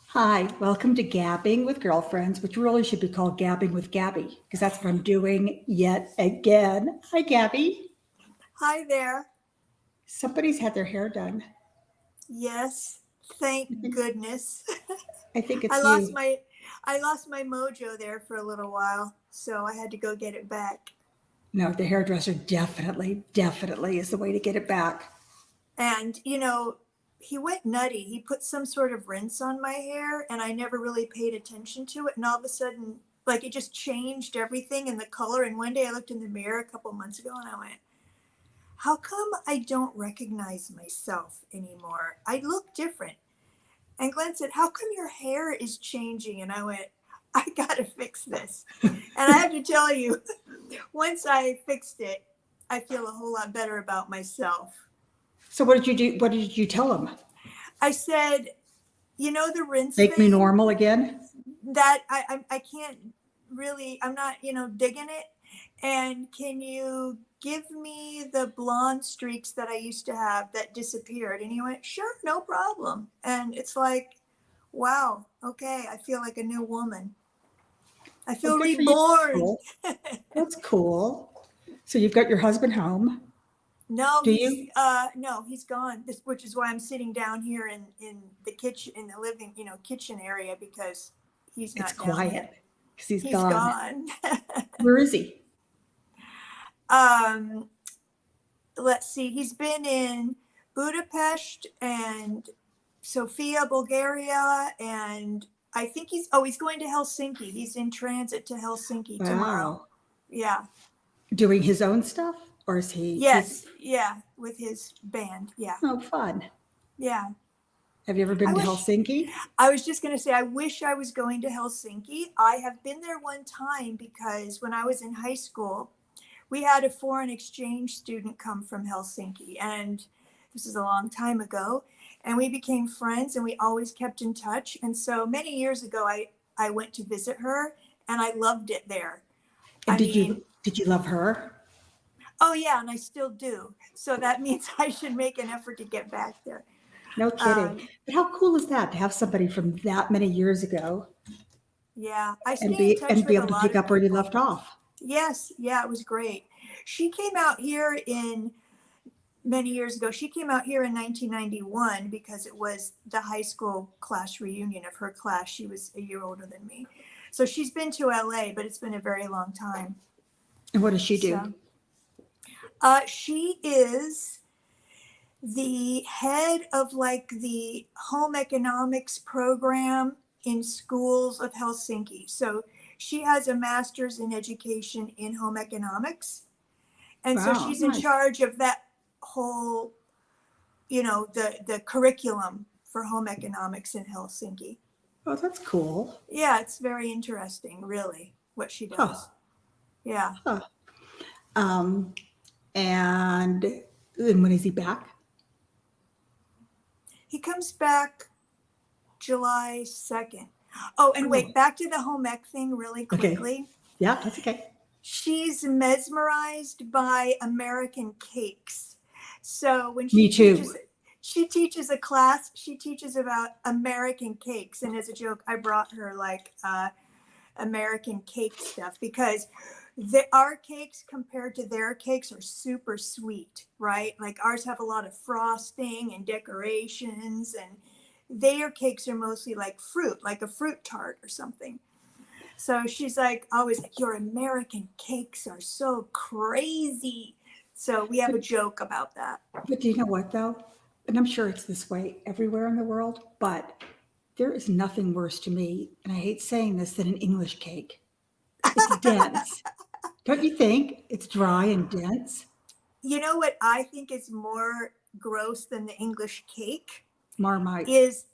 Hi, welcome to Gabbing with Girlfriends, which really should be called Gabbing with Gabi, because that's what I'm doing yet again. Hi, Gabi. Hi there. Somebody's had their hair done. Yes, thank goodness. I think I it's lost you. my I lost my mojo there for a little while, so I had to go get it back. No, the hairdresser definitely is the way to get it back. And he went nutty. He put some sort of rinse on my hair and I never really paid attention to it, and all of a sudden like it just changed everything and the color. And one day I looked in the mirror a couple months ago and I went, how come I don't recognize myself anymore? I look different. And Glenn said, how come your hair is changing? And I went, I got to fix this. And I have to tell you, once I fixed it, I feel a whole lot better about myself. So what did you do? What did you tell him? I said, the rinse Make me thing normal again? that I can't really, I'm not, digging it. And can you give me the blonde streaks that I used to have that disappeared? And he went, sure, no problem. And it's like, wow, okay, I feel like a new woman. I Well, feel good for you. That's reborn. cool. That's cool. So you've got your husband home. No, Do you? he's gone. Which is why I'm sitting down here in the kitchen, in the living, kitchen area, because he's It's not down quiet here. because he's He's gone. gone. Where is he? um, let's see. He's been in Budapest and Sofia, Bulgaria, and I think he's going to Helsinki. He's in transit to Helsinki tomorrow. Wow. Yeah. Doing his own stuff? Or is he's Yes. Yeah. With his band. Yeah. oh fun. Yeah. Have you ever I been to wish Helsinki? I was just going to say, I wish I was going to Helsinki. I have been there one time because when I was in high school, we had a foreign exchange student come from Helsinki. And this is a long time ago. And we became friends and we always kept in touch. And so many years ago, I went to visit her and I loved it there. And I mean, did you love her? oh, yeah, and I still do. So that means I should make an effort to get back there. No kidding. Um, But how cool is that to have somebody from that many years ago yeah, I and stay in touch be with a able to lot pick of up where you people. left off? Yes, yeah, it was great. She came out here in many years ago. She came out here in 1991 because it was the high school class reunion of her class. She was a year older than me. So she's been to LA, but it's been a very long time. And what does she do? So she is the head of like the home economics program in schools of Helsinki. So she has a master's in education in home economics. And so Wow, she's in nice. charge of that whole, the curriculum for home economics in Helsinki. Oh, that's cool. Yeah, it's very interesting, really, what she Huh. does. Yeah. Huh. Um, and then when is he back? He comes back July 2nd. Oh, and Oh, wait, back to the home ec thing really okay. quickly. Yeah, that's okay. She's mesmerized by American cakes. So when Me too. she teaches a class, she teaches about American cakes. And as a joke, I brought her like American cake stuff because our cakes compared to their cakes are super sweet, right? Like ours have a lot of frosting and decorations, and their cakes are mostly like fruit, like a fruit tart or something. So she's like, always like, your American cakes are so crazy. So we have But a joke about that. but do you know what though? And I'm sure it's this way everywhere in the world, but there is nothing worse to me, and I hate saying this, than an English cake. It's dense. Don't you think? It's dry and dense. You know what I think is more gross than the English cake Marmite. is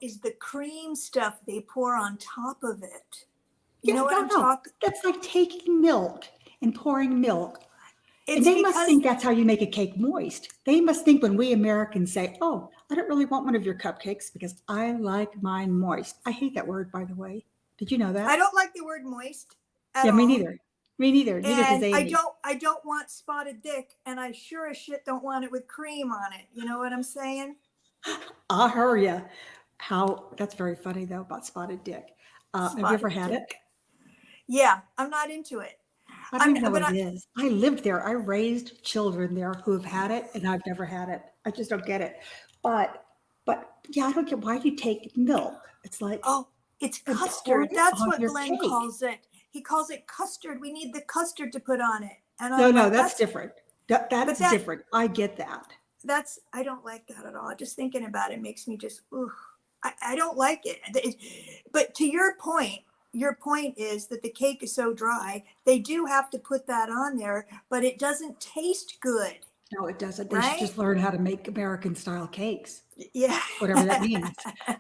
is the cream stuff they pour on top of it. You Yeah, know what no, I'm no. talking? That's like taking milk and pouring milk. And It's they must because think that's how you make a cake moist. They must think when we Americans say, oh, I don't really want one of your cupcakes because I like mine moist. I hate that word, by the way. Did you know I that? don't like the word moist at Yeah, me all. neither. Me neither. Neither does And Amy. I don't want spotted dick, and I sure as shit don't want it with cream on it. You know what I'm saying? I hear ya. How that's very funny though about spotted dick. Have you ever Spotted had it? dick. Yeah, I'm not into it. I don't I'm, even know but what it is. I lived there. I raised children there who have had it, and I've never had it. I just don't get it. But, but yeah, I don't get why do you take milk? It's like oh, it's and pour custard. it That's on what your Glenn cake. calls it. He calls it custard. We need the custard to put on it. And No, I'm no, like, that's that's, different. That's but that, different. I get that. that's, I don't like that at all. Just thinking about it makes me just, ooh, I don't like it. But to your point is that the cake is so dry, they do have to put that on there, but it doesn't taste good, No, it doesn't. They should right? just learn how to make American style cakes, Yeah. whatever that means.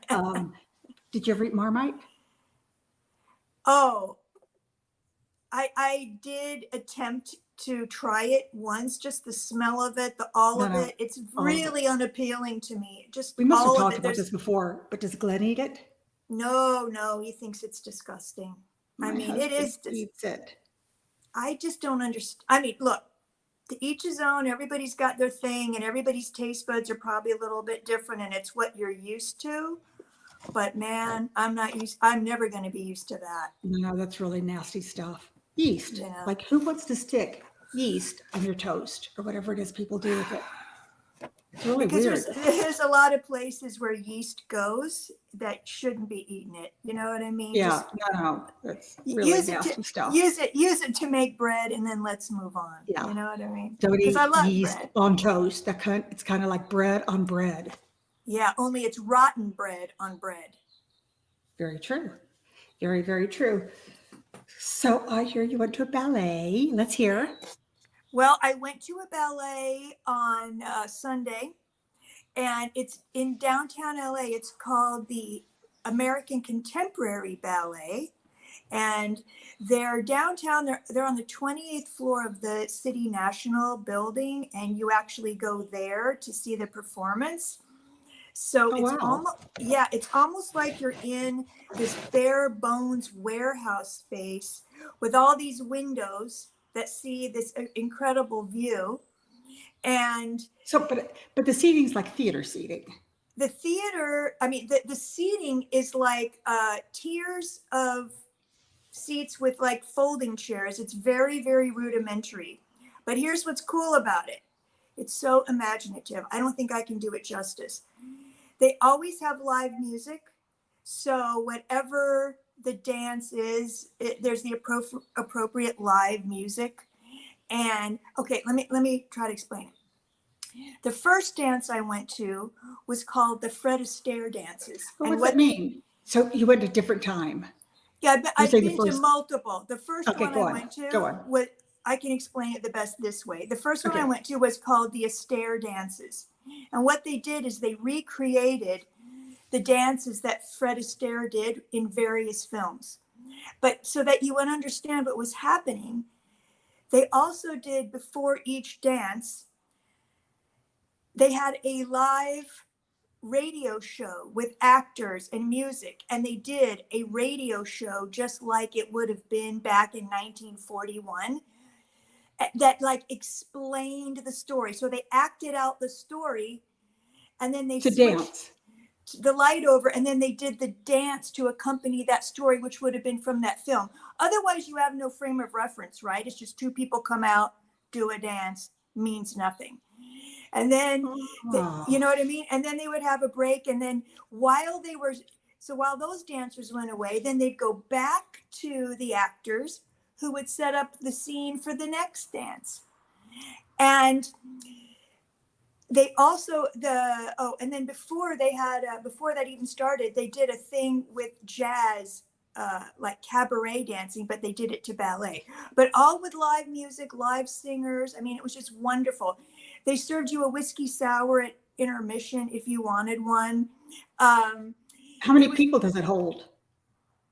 Um, did you ever eat Marmite? Oh, I did attempt to try it once, just the smell of it, the all No, of no, it. It's all of it. really unappealing to me. Just We must have all of talked it. about There's this before, but does Glenn eat it? no, he thinks it's disgusting. I My mean, it husband is. eats it. I just don't understand. I mean, look, to each his own. Everybody's got their thing, and everybody's taste buds are probably a little bit different, and it's what you're used to. But man, I'm not used. I'm never going to be used to that. No, that's really nasty stuff. Yeast. You know. Like, who wants to stick yeast on your toast or whatever it is people do with it? It's really Because weird. there's a lot of places where yeast goes that shouldn't be eating it. You know what I mean? Yeah, Just no, that's really use it to nasty stuff. use it to make bread, and then let's move on. Yeah. You know what I mean? Don't Because I eat love yeast bread. on toast. It's kind of like bread on bread. Yeah, only it's rotten bread on bread. Very true. Very, very true. So I hear you went to a ballet. Let's hear. Well, I went to a ballet on Sunday, and it's in downtown LA. It's called the American Contemporary Ballet, and they're downtown. They're on the 28th floor of the City National Building, and you actually go there to see the performance. So Oh, it's wow. almost, yeah, it's almost like you're in this bare bones warehouse space with all these windows that see this incredible view. And So, but the seating's like theater seating. the theater, I mean, the seating is like tiers of seats with like folding chairs. It's very, very rudimentary. But here's what's cool about it. It's so imaginative. I don't think I can do it justice. They always have live music. So whatever the dance is, there's the appropriate live music. And okay, let me try to explain it. The first dance I went to was called the Fred Astaire dances. Well, And what's that what they, mean? So you went a different time. yeah, You're I've saying the been to first. multiple. The first Okay, one go I on. went Go to on. was, I can explain it the best this way. The first one I Okay. went to was called the Astaire dances. And what they did is they recreated the dances that Fred Astaire did in various films. But so that you would understand what was happening, they also did before each dance, they had a live radio show with actors and music, and they did a radio show just like it would have been back in 1941 that like explained the story. So they acted out the story, and then they To switched dance. the light over, and then they did the dance to accompany that story, which would have been from that film. Otherwise, you have no frame of reference, right? It's just two people come out, do a dance, means nothing. And then, you Oh. know what I mean? And then they would have a break. And then while they were, so while those dancers went away, then they'd go back to the actors who would set up the scene for the next dance. And they also and then before they had before that even started, they did a thing with jazz, like cabaret dancing, but they did it to ballet, but all with live music, live singers. I mean, it was just wonderful. They served you a whiskey sour at intermission if you wanted one. um How many it was, people does it hold,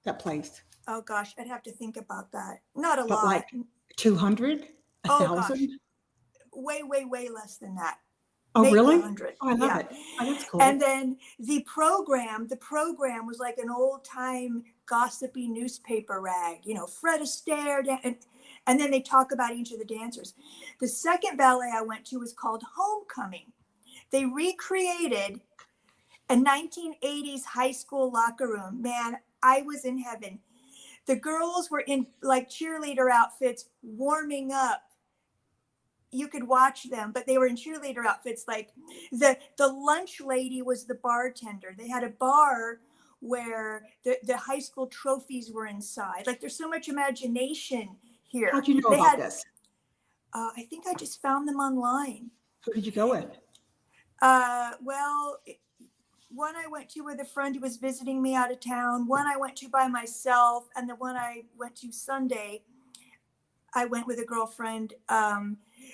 that place? oh gosh, I'd have to think about that. Not a But lot. like 200? A Oh gosh, 1,000? way less than that. Oh, Maybe really? 100. Oh, I love Yeah. it. Oh, that's And cool. then the program was like an old time gossipy newspaper rag, Fred Astaire, and then they talk about each of the dancers. The second ballet I went to was called Homecoming. They recreated A 1980s high school locker room. Man, I was in heaven. The girls were in like cheerleader outfits warming up. You could watch them, but they were in cheerleader outfits. Like the lunch lady was the bartender. They had a bar where the high school trophies were inside. Like there's so much imagination here. How'd you know They about had, this? I think I just found them online. Who did you go with? Well, one I went to with a friend who was visiting me out of town. One I went to by myself, and the one I went to Sunday, I went with a girlfriend.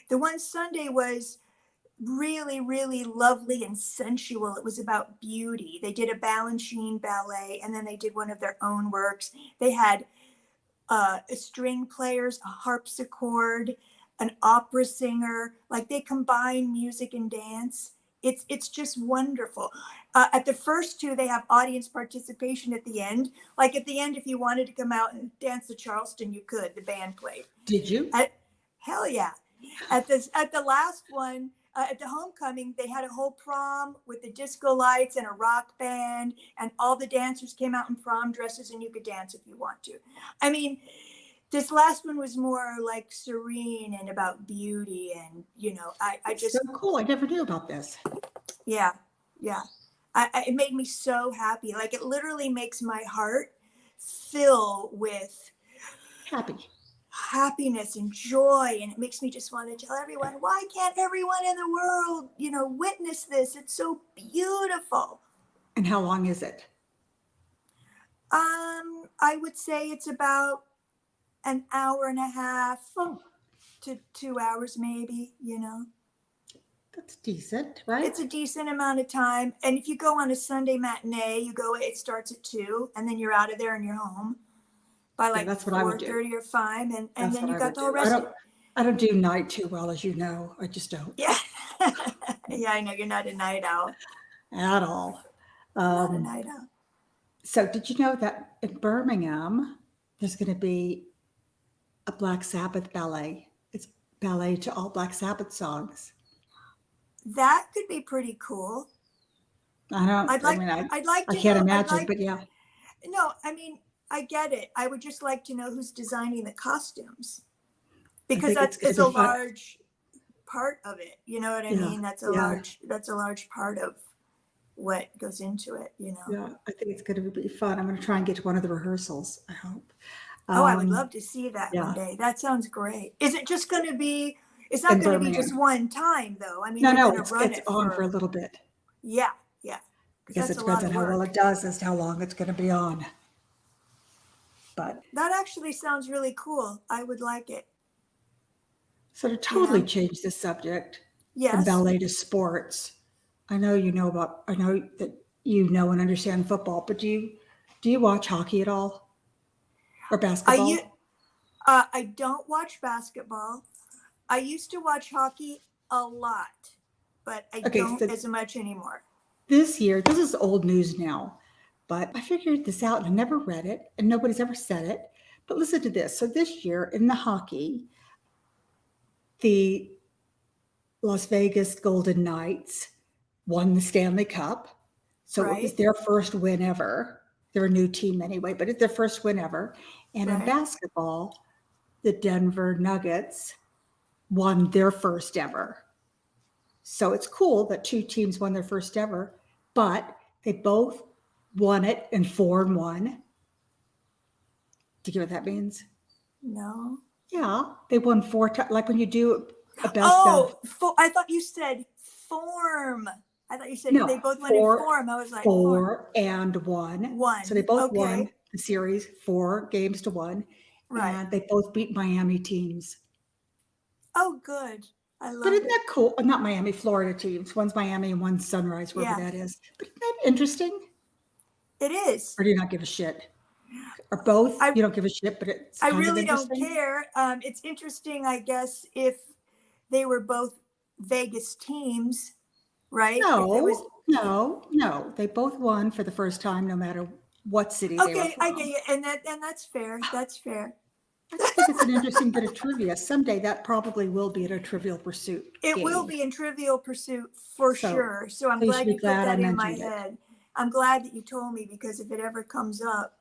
The one Sunday was really, really lovely and sensual. It was about beauty. They did a Balanchine ballet, and then they did one of their own works. They had string players, a harpsichord, an opera singer. Like they combine music and dance. It's just wonderful. At the first two, they have audience participation at the end. Like at the end, if you wanted to come out and dance the Charleston, you could. The band played. Did you? Hell yeah. At the last one, at the homecoming, they had a whole prom with the disco lights and a rock band, and all the dancers came out in prom dresses, and you could dance if you want to. I mean, this last one was more like serene and about beauty, and I just so cool. I never knew about this. yeah. It made me so happy. Like it literally makes my heart fill with happiness and joy, and it makes me just want to tell everyone, why can't everyone in the world witness this? It's so beautiful. And how long is it? I would say it's about an hour and a half to 2 hours maybe. That's decent, right? It's a decent amount of time. And if you go on a Sunday matinee, it starts at 2, and then you're out of there and you're home by like that's what I would do. 4:30 or 5, and That's then what you I got would the whole do. rest. I don't do night too well, as you know. I just don't. Yeah. Yeah, I know you're not a night owl. At all. Not a night owl. So did you know that in Birmingham, there's going to be a Black Sabbath ballet? It's ballet to all Black Sabbath songs. That could be pretty cool. I can't imagine, but yeah. No, I mean, I get it. I would just like to know who's designing the costumes, because it's a large part of it. You know what I mean? That's a large part of what goes into it. Yeah, I think it's going to be fun. I'm going to try and get to one of the rehearsals, I hope. I would love to see that one day. That sounds great. Is it just going to be? It's not going to be just one time, though. I mean, no, it's on for a little bit. Yeah. I guess it depends on how well it does as to how long it's going to be on. But that actually sounds really cool. I would like it. So to totally change the subject from ballet to sports, I know that you know and understand football, but do you watch hockey at all? Or basketball? I don't watch basketball. I used to watch hockey a lot, but I don't as much anymore. This year, this is old news now, but I figured this out and I never read it and nobody's ever said it. But listen to this. So this year in the hockey, the Las Vegas Golden Knights won the Stanley Cup. So it was their first win ever. They're a new team anyway, but it's their first win ever. And in basketball, the Denver Nuggets won their first ever. So it's cool that two teams won their first ever, but they both won it in 4-1. Do you get what that means? No. Yeah, they won 4 times. Like when you do a best of. I thought you said form. I thought you said they both won in form. I was like 4-1. So they both won the series 4 games to 1. Right. And they both beat Miami teams. Oh, good. I love But isn't that cool? Not Miami, Florida teams. One's Miami and one's Sunrise, wherever that is. But isn't that interesting? It is. Or do you not give a shit? Or both? You don't give a shit, but it's kind I really of don't care. It's interesting, I guess, if they were both Vegas teams, right? No. They both won for the first time, no matter what city they were from. I get you. And that's fair. That's fair. I just think it's an interesting bit of trivia. Someday that probably will be in a Trivial Pursuit It will game. be in Trivial Pursuit for So sure. So I'm you should glad be you put glad I that in my mentioned it. head. I'm glad that you told me, because if it ever comes up,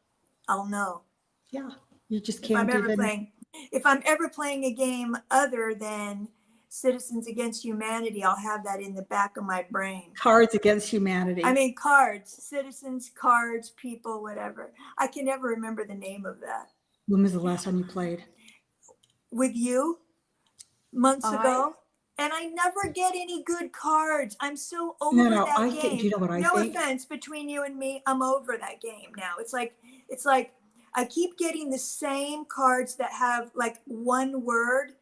I'll know. Yeah, you just If I'm can't ever even. playing, if I'm ever playing a game other than Citizens Against Humanity, I'll have that in the back of my brain. Cards Against Humanity. I mean, cards, citizens, cards, people, whatever. I can never remember the name of that. When was the last time you played? With you, months I ago. And I never get any good cards. I'm so over no. that I think. Do you game. know what I No think? offense between you and me. I'm over that game now. It's like I keep getting the same cards that have like one word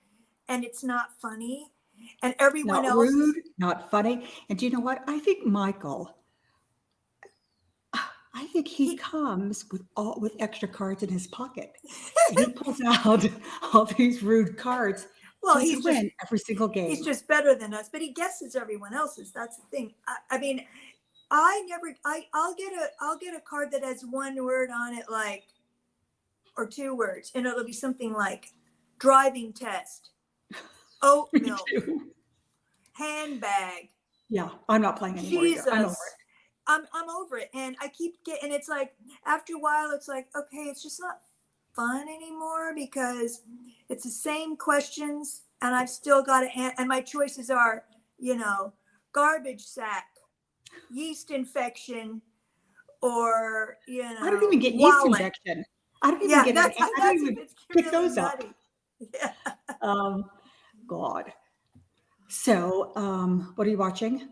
and it's not funny. And everyone Not else is, rude, not funny. And do you know what? I think Michael. I think he he comes with extra cards in his pocket, and he pulls out all these rude cards well, so he can win every single he's game. just better than us, but he guesses everyone else's. That's the thing. I mean, I'll get a card that has one word on it, like, or two words, and it'll be something like driving test, oat Me milk, too. handbag, Yeah, I'm not playing anymore either. I'm over Jesus. I'm over it. And I keep getting, it's like, after a while, it's like, okay, it's just not fun anymore because it's the same questions and I've still got to, and my choices are, garbage sack, yeast infection, or, it. I don't even get yeast wallet. infection. I don't even Yeah, get it. I don't that's even it's pick really those up. nutty. Yeah. God. So, what are you watching?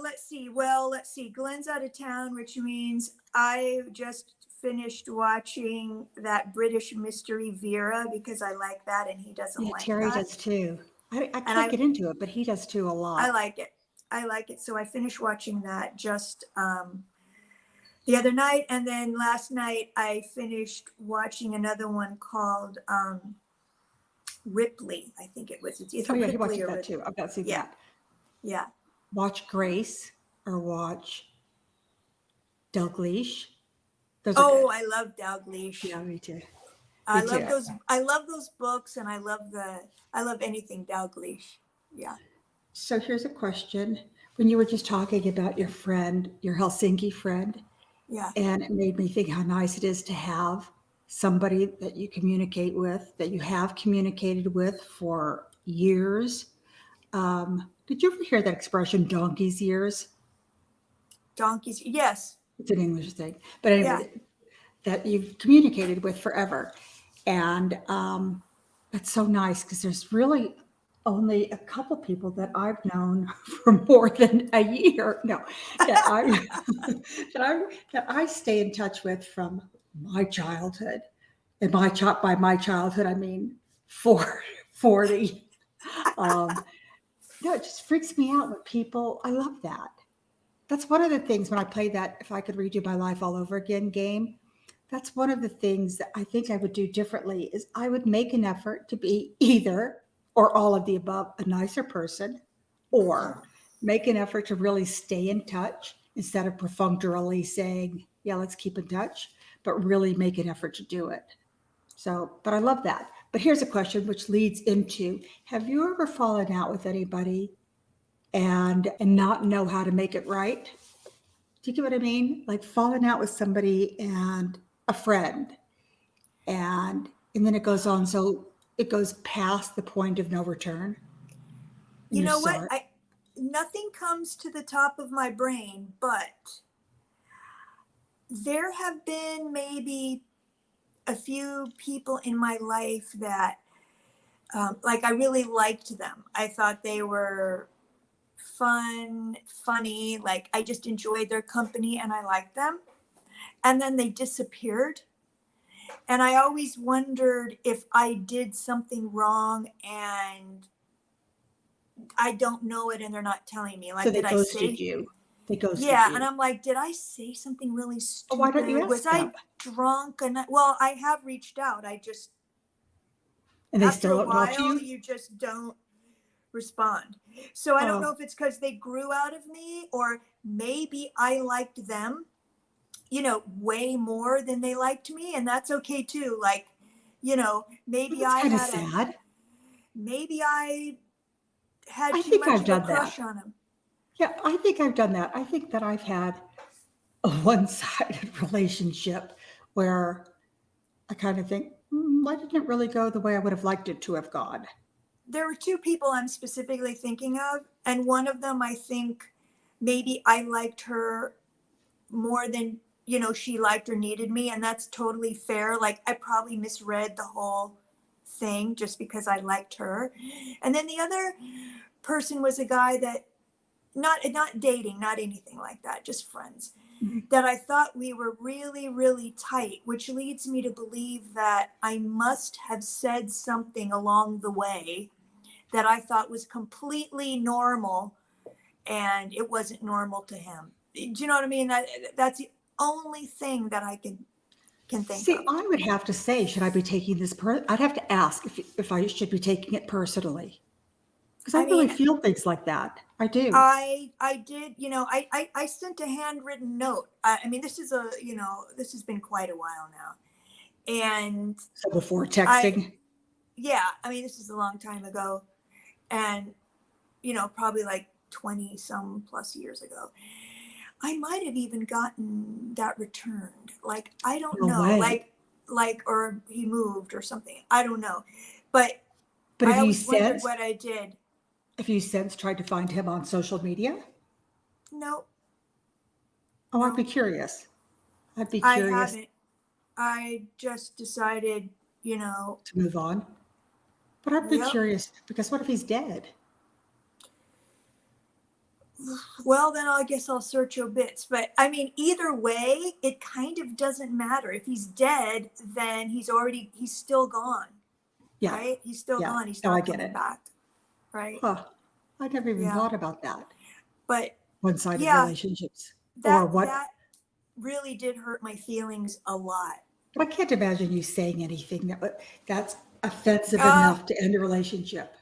Let's see. Well, let's see. Glenn's out of town, which means I just finished watching that British mystery Vera because I like that and he doesn't Yeah, like Terry that. does too. I And can't get into it, but he does too a I lot. like it. I like it. So I finished watching that just the other night, and then last night I finished watching another one called Ripley. I think it was. It's either Oh yeah, he Ripley watches or that too. Ripley. I've got to see Yeah, that. yeah. Watch Grace or watch Dalgleish. Those are Oh, good. I love Dalgleish. Yeah, me too. I Me love too. those. I love those books, and I love anything Dalgleish. Yeah. So here's a question. When you were just talking about your friend, your Helsinki friend, Yeah. and it made me think how nice it is to have somebody that you communicate with, that you have communicated with for years. Did you ever hear that expression, donkey's years? Donkeys. Yes. It's an English thing. But Yeah. anyway, that you've communicated with forever. And it's so nice because there's really only a couple people that I've known for more than a year. No, that I that I stay in touch with from my childhood. And by my childhood, I mean 40. Um, no, it just freaks me out when people. I love that. That's one of the things when I play that "If I Could Redo My Life All Over Again" game. That's one of the things that I think I would do differently is I would make an effort to be either or all of the above, a nicer person, or make an effort to really stay in touch instead of perfunctorily saying, yeah, let's keep in touch, but really make an effort to do it. So, but I love that. But here's a question which leads into, have you ever fallen out with anybody and not know how to make it right? Do you get what I mean? Like falling out with somebody and a friend and then it goes on, so it goes past the point of no return and You you're know what? sorry. Nothing comes to the top of my brain, but there have been maybe a few people in my life that, like, I really liked them. I thought they were fun, funny. Like, I just enjoyed their company and I liked them. And then they disappeared. And I always wondered if I did something wrong and I don't know it and they're not telling me. So Like, they did I ghosted say, you. They ghosted yeah. And you. I'm like, did I say something really Oh, why don't you stupid? Was ask I them? drunk? And well, I have reached out. I just, And they after still a don't talk to while, you? you just don't respond. So I don't know Oh, if it's because they grew out of me or maybe I liked them way more than they liked me. And that's okay too. Like, Well, that's kind of sad. maybe I had I too think much I've of a done that. crush on him. Yeah, I think I've done that. I think that I've had a one-sided relationship where I kind of think, why didn't it really go the way I would have liked it to have gone? There were two people I'm specifically thinking of. And one of them, I think maybe I liked her more than, she liked or needed me. And that's totally fair. Like, I probably misread the whole thing just because I liked her. And then the other person was a guy that, not dating, not anything like that, just friends, Mhm. that I thought we were really, really tight, which leads me to believe that I must have said something along the way that I thought was completely normal, and it wasn't normal to him. Do you know what I mean? That's the only thing that I can think See, of. I would have to say, should I be taking this I'd have to ask if I should be taking it personally. Because I I really mean, feel things like that. I do. I did, I sent a handwritten note. I mean, this has been quite a while now. And So before I, texting, yeah, I mean, this is a long time ago, and, probably like 20 some plus years ago. I might have even gotten that returned. Like, I don't no know, way. or he moved or something. I don't know. But But I always wondered what I did. have you since tried to find him on social media? No, Oh, I'd be no, curious. I'd be I curious haven't. I just decided, to move on. But I'd be yep. curious because what if he's dead? Well, then I guess I'll search obits. But I mean, either way, it kind of doesn't matter. If he's dead, then he's still gone, Yeah. right? He's still Yeah. gone. He's No, I not get coming it. back, right? Huh. I never even Yeah. thought about that. But One-sided yeah, relationships. Or that what? really did hurt my feelings a lot. But I can't imagine you saying anything that's offensive Uh, enough to end a relationship.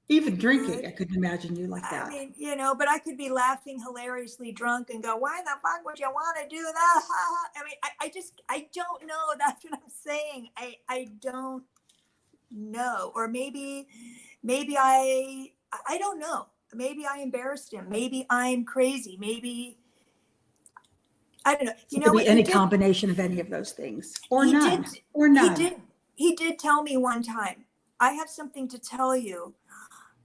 Even it drinking, could. I couldn't imagine you like I that. mean, but I could be laughing hilariously drunk and go, "Why the fuck would you want to do that?" I mean, I don't know. That's what I'm saying. I don't know. Or maybe I don't know. Maybe I embarrassed him. Maybe I'm crazy. Maybe I don't know. So You it could know be what any combination of any of those things. Or he none. did Or he none. did he did tell me one time, "I have something to tell you."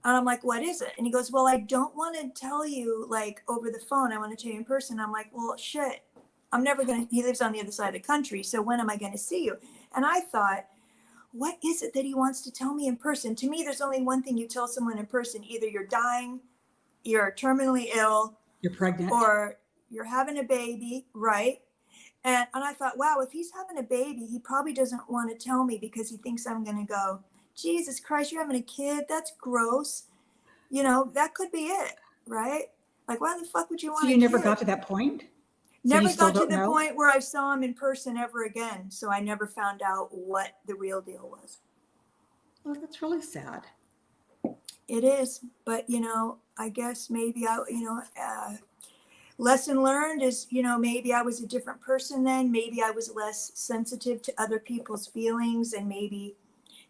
And I'm like, "What is it?" And he goes, "Well, I don't want to tell you like over the phone. I want to tell you in person." I'm like, "Well, shit. I'm never going to, he lives on the other side of the country. So when am I going to see you?" And I thought, what is it that he wants to tell me in person? To me, there's only one thing you tell someone in person. Either you're dying, you're terminally ill, You're pregnant. or you're having a baby, right? And I thought, wow, if he's having a baby, he probably doesn't want to tell me because he thinks I'm going to go, "Jesus Christ, you're having a kid? That's gross." That could be it, right? Like, why the fuck would you So want a you never got kid? to that point? So you Never still got to don't the know? point where I saw him in person ever again. So I never found out what the real deal was. Oh, that's really sad. It is, but I guess maybe lesson learned is, maybe I was a different person then. Maybe I was less sensitive to other people's feelings, and maybe,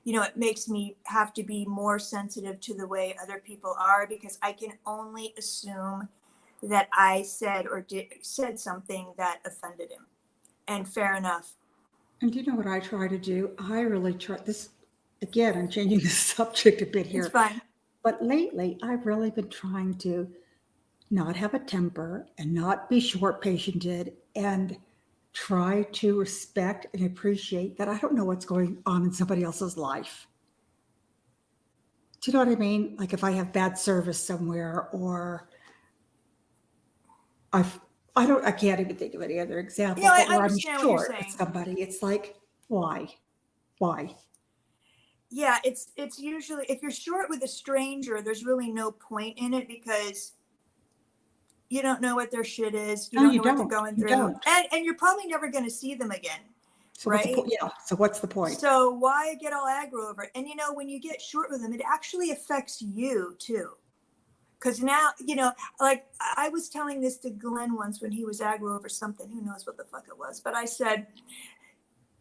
it makes me have to be more sensitive to the way other people are, because I can only assume that I said something that offended him. And fair enough. And do you know what I try to do? I really try this again, I'm changing the subject a bit It's here. fine. But lately I've really been trying to not have a temper and not be short patiented and try to respect and appreciate that I don't know what's going on in somebody else's life. Do you know what I mean? Like if I have bad service somewhere or I've I can't even think of any other example, but I where I'm understand what you're short with saying. somebody, it's like, why? Why? Yeah, it's usually, if you're short with a stranger, there's really no point in it, because you don't know what their shit is. You No, don't you know what they're don't. going You through. don't. And you're probably never going to see them again, So what's the right? point? Yeah. So what's the point? So why get all aggro over it? And when you get short with them, it actually affects you too. Because now, like I was telling this to Glenn once when he was aggro over something, who knows what the fuck it was. But I said,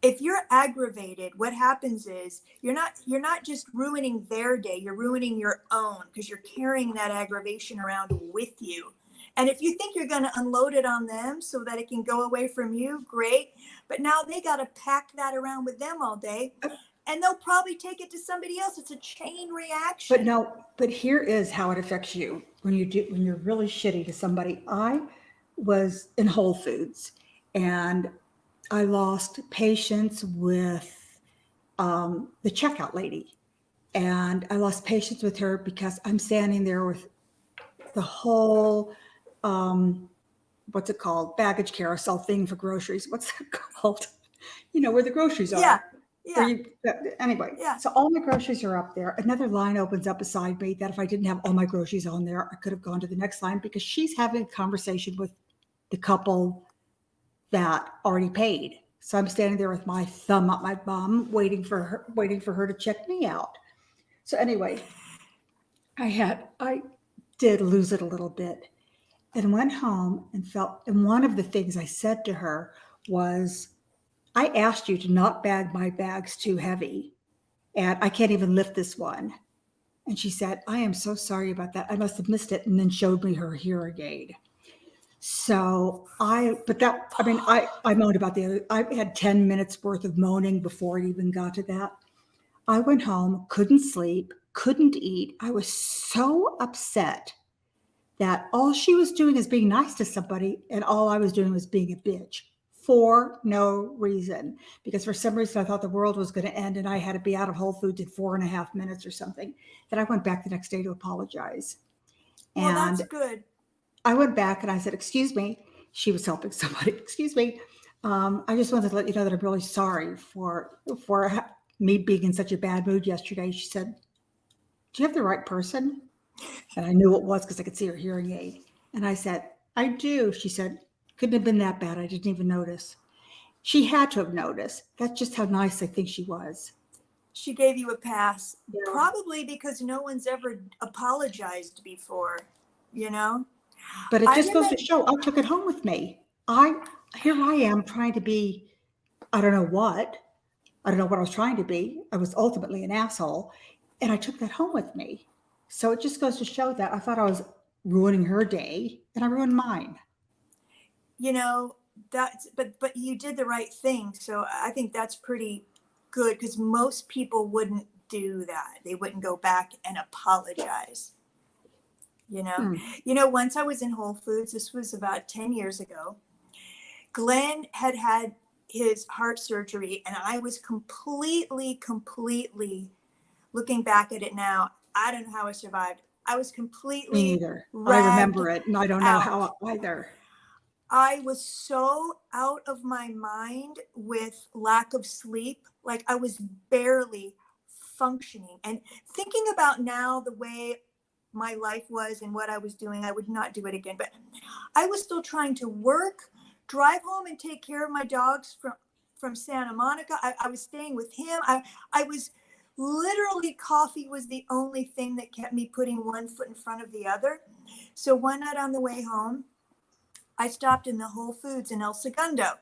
if you're aggravated, what happens is you're not just ruining their day, you're ruining your own, because you're carrying that aggravation around with you. And if you think you're going to unload it on them so that it can go away from you, great. But now they got to pack that around with them all day, and they'll probably take it to somebody else. It's a chain reaction. But no, but here is how it affects you when you're really shitty to somebody. I was in Whole Foods and I lost patience with the checkout lady. And I lost patience with her because I'm standing there with the whole, what's it called? Baggage carousel thing for groceries. What's that called? Where the groceries are. Yeah. Where Yeah. anyway, Yeah. so all my groceries are up there. Another line opens up beside me that if I didn't have all my groceries on there, I could have gone to the next line because she's having a conversation with the couple that already paid. So I'm standing there with my thumb up my bum, waiting for her to check me out. So anyway, I did lose it a little bit and went home and one of the things I said to her was, I asked you to not bag my bags too heavy and I can't even lift this one. And she said, I am so sorry about that. I must have missed it. And then showed me her hearing aid. So I moaned about the other. I had 10 minutes worth of moaning before it even got to that. I went home, couldn't sleep, couldn't eat. I was so upset that all she was doing is being nice to somebody, and all I was doing was being a bitch for no reason. Because for some reason I thought the world was going to end and I had to be out of Whole Foods in 4.5 minutes or something. Then I went back the next day to apologize. Well, And that's good. I went back and I said, excuse me. She was helping somebody. Excuse me. I just wanted to let you know that I'm really sorry for me being in such a bad mood yesterday. She said, do you have the right person? And I knew it was because I could see her hearing aid. And I said, I do. She said, couldn't have been that bad. I didn't even notice. She had to have noticed. That's just how nice I think she was. She gave you a pass, Yeah. probably because no one's ever apologized before, But it just goes to show I took it home with me. Here I am trying to be, I don't know what. I don't know what I was trying to be. I was ultimately an asshole. And I took that home with me. So it just goes to show that I thought I was ruining her day and I ruined mine. But you did the right thing. So I think that's pretty good, because most people wouldn't do that. They wouldn't go back and apologize. Once I was in Whole Foods, this was about 10 years ago. Glenn had his heart surgery, and I was completely, looking back at it now, I don't know how I survived. I was completely Me neither. I remember it, and I don't know how either. I was so out of my mind with lack of sleep. Like I was barely functioning. And thinking about now the way my life was and what I was doing, I would not do it again. But I was still trying to work, drive home and take care of my dogs from Santa Monica. I was staying with him. I was literally, coffee was the only thing that kept me putting one foot in front of the other. So one night on the way home, I stopped in the Whole Foods in El Segundo.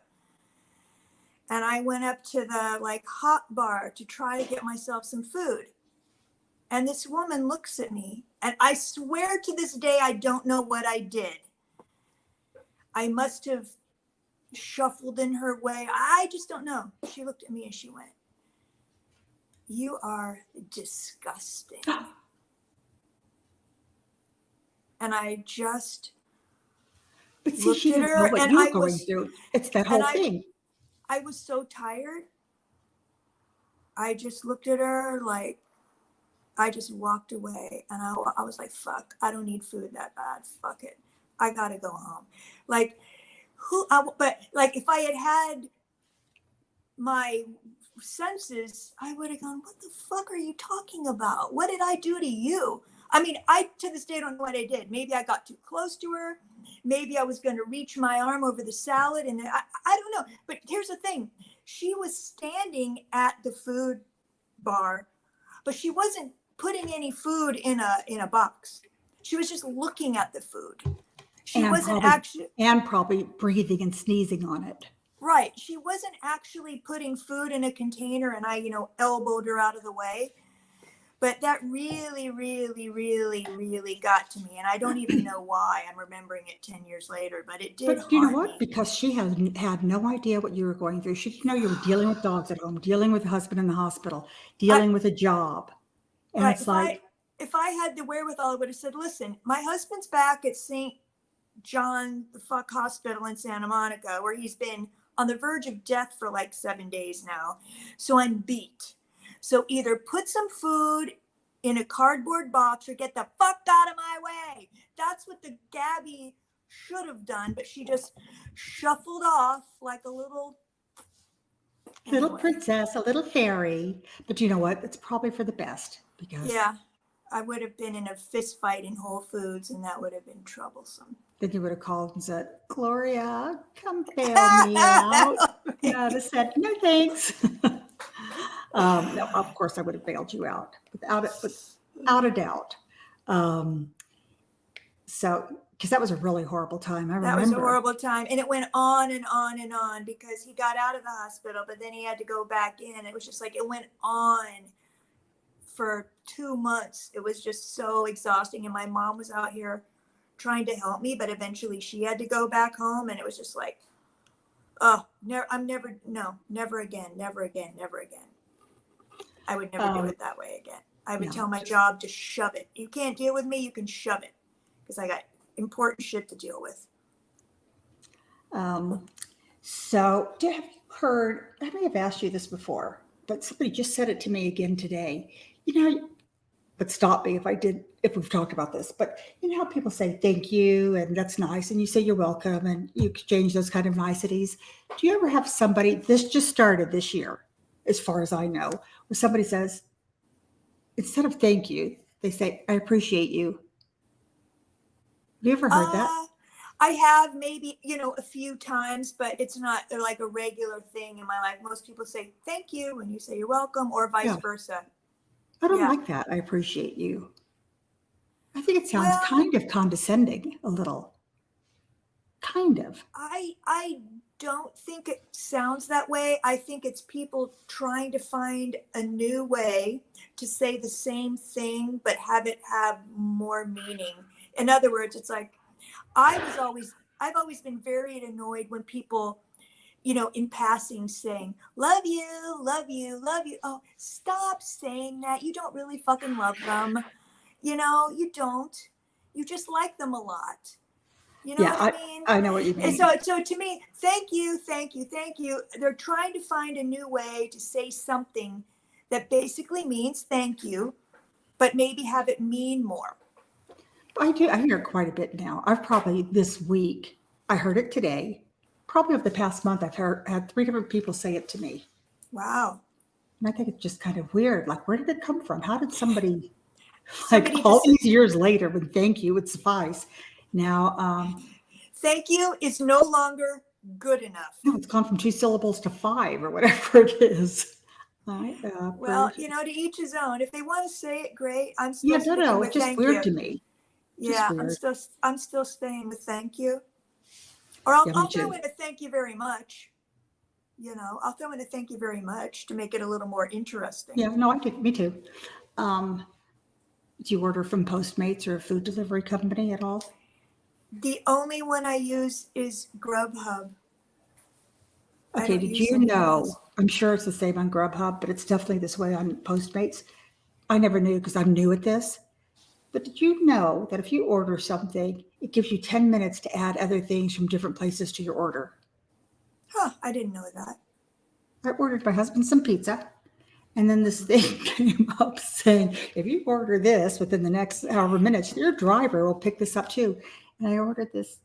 And I went up to the hot bar to try to get myself some food. And this woman looks at me, and I swear to this day, I don't know what I did. I must have shuffled in her way. I just don't know. She looked at me and she went, "You are disgusting." And I just But see, she didn't know what you were going through. It's that whole thing. I was so tired. I just looked at her like, I just walked away, and I was like, fuck, I don't need food that bad. Fuck it. I got to go home. If I had my senses, I would have gone, what the fuck are you talking about? What did I do to you? I mean, I to this day don't know what I did. Maybe I got too close to her. Maybe I was going to reach my arm over the salad, and I don't know. But here's the thing. She was standing at the food bar, but she wasn't putting any food in a box. She was just looking at the food. She And wasn't probably actually, and probably breathing and sneezing on it. right. She wasn't actually putting food in a container, and I, elbowed her out of the way. But that really, really, really, really got to me. And I don't even know why I'm remembering it 10 years later, but it did But you know haunt what? me. Because she had no idea what you were going through. She didn't know you were dealing with dogs at home, dealing with a husband in the hospital, I, dealing with a job. And right. it's like, If I had the wherewithal, I would have said, listen, my husband's back at St. John the fuck hospital in Santa Monica, where he's been on the verge of death for like 7 days now. So I'm beat. So either put some food in a cardboard box or get the fuck out of my way. That's what the Gabi should have done, but she just shuffled off like a little princess, a little fairy. But you know what? It's probably for the best because Yeah, I would have been in a fist fight in Whole Foods, and that would have been troublesome. then you would have called and said, Gloria, come bail me out. And I'd have said, no, thanks. No, of course I would have bailed you out without a doubt. So, because that was a really horrible time. I That was a remember. horrible time. And it went on and on and on because he got out of the hospital, but then he had to go back in. It was just like it went on for 2 months. It was just so exhausting. And my mom was out here trying to help me, but eventually she had to go back home. And it was just like, oh, never again, never again, never again. I would never do it that way again. I would tell my job to shove it. You can't deal with me, you can shove it. Because I got important shit to deal with. So, have you heard? I may have asked you this before, but somebody just said it to me again today. But stop me if we've talked about this. But you know how people say thank you and that's nice, and you say you're welcome, and you exchange those kind of niceties. Do you ever have somebody? This just started this year, as far as I know, where somebody says instead of thank you, they say I appreciate you. Have you ever heard that? I have maybe, a few times, but it's not like a regular thing in my life. Most people say thank you when you say you're welcome, or vice versa. I don't like that. I appreciate you. I think it sounds Well, kind of condescending, a little. Kind of. I don't think it sounds that way. I think it's people trying to find a new way to say the same thing, but have it have more meaning. In other words, it's like, I've always been very annoyed when people, in passing saying, love you, love you, love you. Oh, stop saying that. You don't really fucking love them. You don't. You just like them a lot. You know what I mean? I know what you mean. And so to me, thank you, thank you, thank you. They're trying to find a new way to say something that basically means thank you, but maybe have it mean more. I do. I hear it quite a bit now. I've probably this week, I heard it today. Probably over the past month, I've had 3 different people say it to me. Wow. And I think it's just kind of weird. Like, where did it come from? How did somebody all these years later, when thank you would suffice? Now, thank you is no longer good enough. No, it's gone from 2 syllables to 5 or whatever it is. Well, to each his own. If they want to say it, great. I'm still it's just thank weird you. to me. Yeah, I'm still staying with thank you. Or I'll throw in a thank you very much. I'll throw in a thank you very much to make it a little more interesting. Yeah, no, me too. Do you order from Postmates or a food delivery company at all? The only one I use is Grubhub. Okay, did you know? I'm sure it's the same on Grubhub, but it's definitely this way on Postmates. I never knew because I'm new at this. But did you know that if you order something, it gives you 10 minutes to add other things from different places to your order? Huh, I didn't know that. I ordered my husband some pizza, and then this thing came up saying, if you order this within the next however minutes, your driver will pick this up too. And I ordered this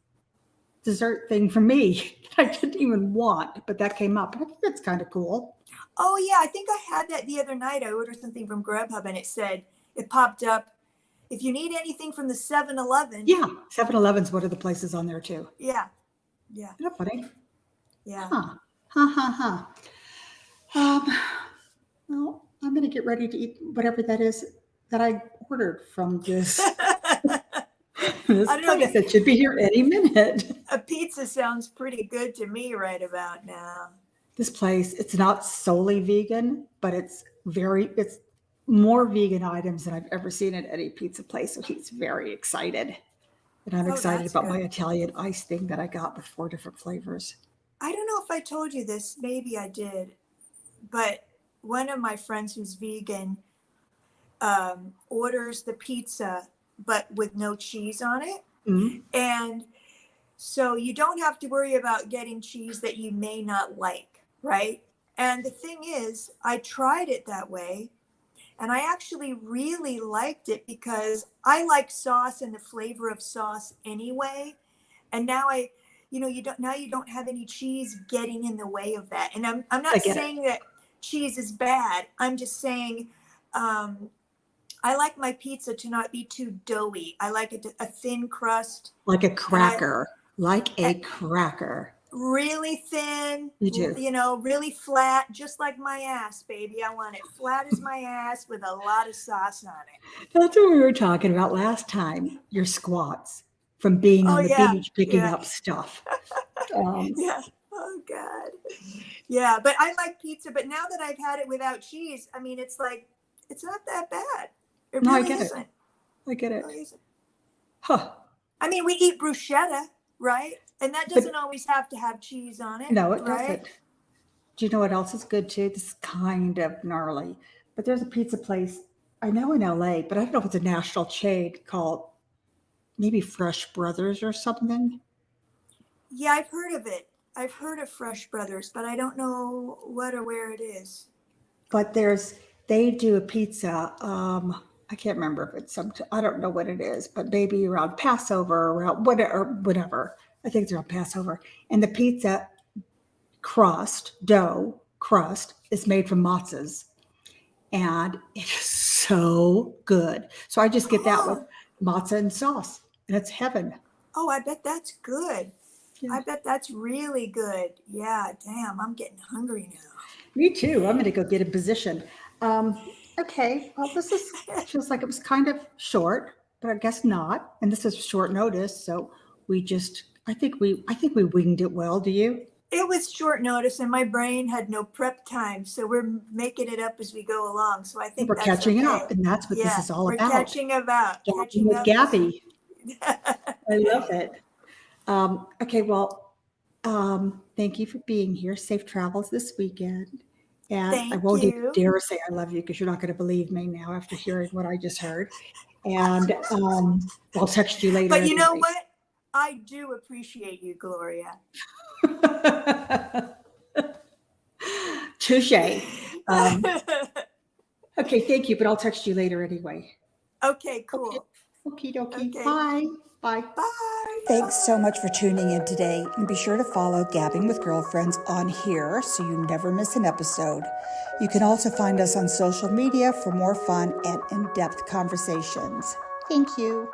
dessert thing for me that I didn't even want, but that came up. I think that's kind of cool. Oh, yeah, I think I had that the other night. I ordered something from Grubhub, and it popped up, if you need anything from the 7-Eleven. Yeah, 7-Eleven's one of the places on there too. Yeah. Isn't that funny? Yeah. Well, I'm going to get ready to eat whatever that is that I ordered from this This I don't know. place that should be here any minute. A pizza sounds pretty good to me right about now. This place, it's not solely vegan, but it's more vegan items than I've ever seen at any pizza place. So he's very excited. And I'm Oh, excited that's about my good. Italian ice thing that I got with 4 different flavors. I don't know if I told you this. Maybe I did. But one of my friends who's vegan orders the pizza, but with no cheese on it. Mm. And so you don't have to worry about getting cheese that you may not like, right? And the thing is, I tried it that way, and I actually really liked it because I like sauce and the flavor of sauce anyway. And now you don't have any cheese getting in the way of that. And I'm I not get it. saying that cheese is bad. I'm just saying I like my pizza to not be too doughy. I like it a thin crust. Like a And I cracker. Like a cracker. really thin, You do. really flat, just like my ass, baby. I want it flat as my ass with a lot of sauce on it. That's what we were talking about last time. Your squats from being Oh on the yeah, beach picking yeah, up stuff. Um, yeah. Oh God. Yeah, but I like pizza. But now that I've had it without cheese, I mean, it's like it's not that bad. It no, I really get it. isn't. I get It it. really isn't. Huh. I mean, we eat bruschetta, right? And that But doesn't always have to have cheese on it, no, it right? doesn't. Do you know what else is good too? This is kind of gnarly, but there's a pizza place I know in LA, but I don't know if it's a national chain called maybe Fresh Brothers or something. Yeah, I've heard of it. I've heard of Fresh Brothers, but I don't know what or where it is. But they do a pizza. I can't remember if it's some. I don't know what it is, but maybe around Passover, around whatever. I think it's around Passover, and the pizza crust is made from matzahs, and it is so good. So I just get that with Oh, matzah and sauce, and it's heaven. oh, I bet that's good. Yeah, I bet that's really good. Yeah, damn, I'm getting hungry me too. I'm going to go get a position. Okay, well, this is now. feels like it was kind of short, but I guess not. And this is short notice, so I think we winged it well. Do you? It was short notice and my brain had no prep time, so we're making it up as we go along. So I think We're that's catching up, okay. and that's what this Yeah, is all we're about. Gabbing catching with up is Gabby. I love it. Okay, well, thank you for being here. Safe travels this weekend. And I Thank won't even you. dare say I love you because you're not going to believe me now after hearing what I just heard. And I'll text you later But you know anyway. what? I do appreciate you, Gloria. Touche. Okay, thank you, but I'll text you later anyway. Okay, Okay. cool. Okie dokie. Okay. Bye. Bye. Bye. Thanks so much for tuning in today, and be sure to follow Gabbing with Girlfriends on here so you never miss an episode. You can also find us on social media for more fun and in-depth conversations. Thank you.